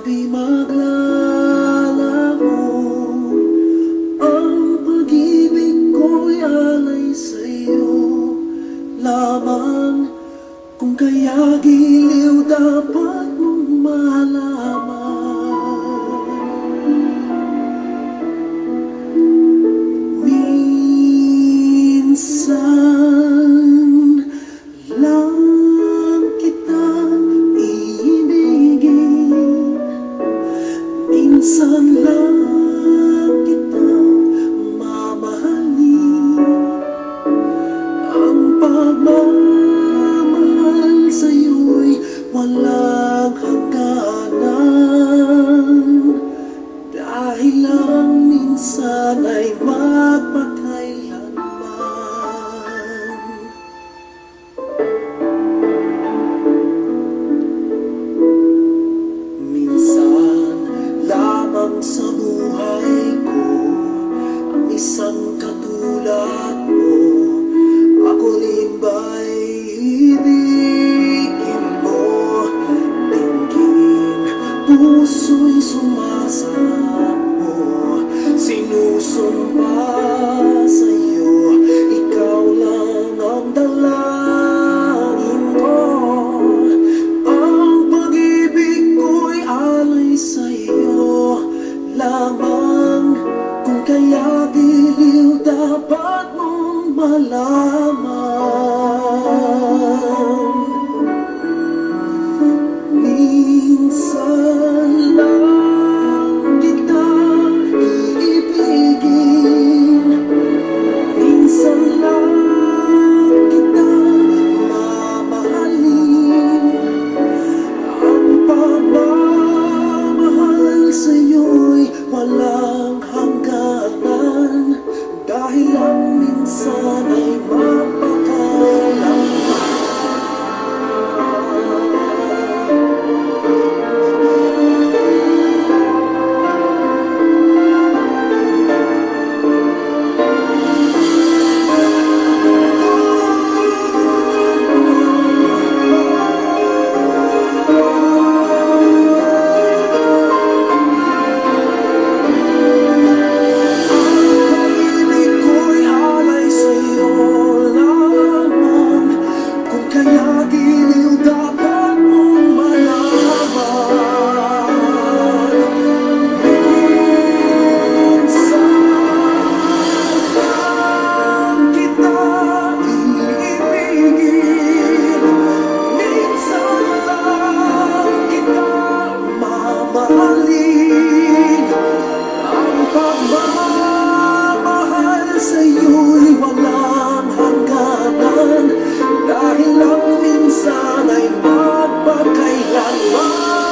di maglalaho. Ang pag-ibig ko'y alay sa'yo lamang. Kung kaya giliw dapat mong malaman. Minsan lang kita iibigin, minsan lang kita mamahalin. Ang pagmamahal sa'yo'y walang hangganan, dahil lang minsan ay magpakailanman. Minsan lamang sa buhay ko ang isang katulad mo. Ako rin ba'y ibigin mo? Dinggin, puso'y sumasamo, sinusumpa sa'yo, ikaw lang ang dalangin ko. Ang pag-ibig ko'y alay sa'yo lamang. Kung kaya giliw dapat mong malaman. Minsan lang kita iibigin, minsan lang kita mamahalin. Ang pagmamahal sa'yo'y walang hangganan, dahil lang minsan ay mapakailanman. Kaya giliw dapat mong malaman. Minsan lang kita iibigin, minsan lang kita mamahalin. Ang pagmamahal sa'yo'y walang hangganan, dahil lang minsan ay magpakailanman.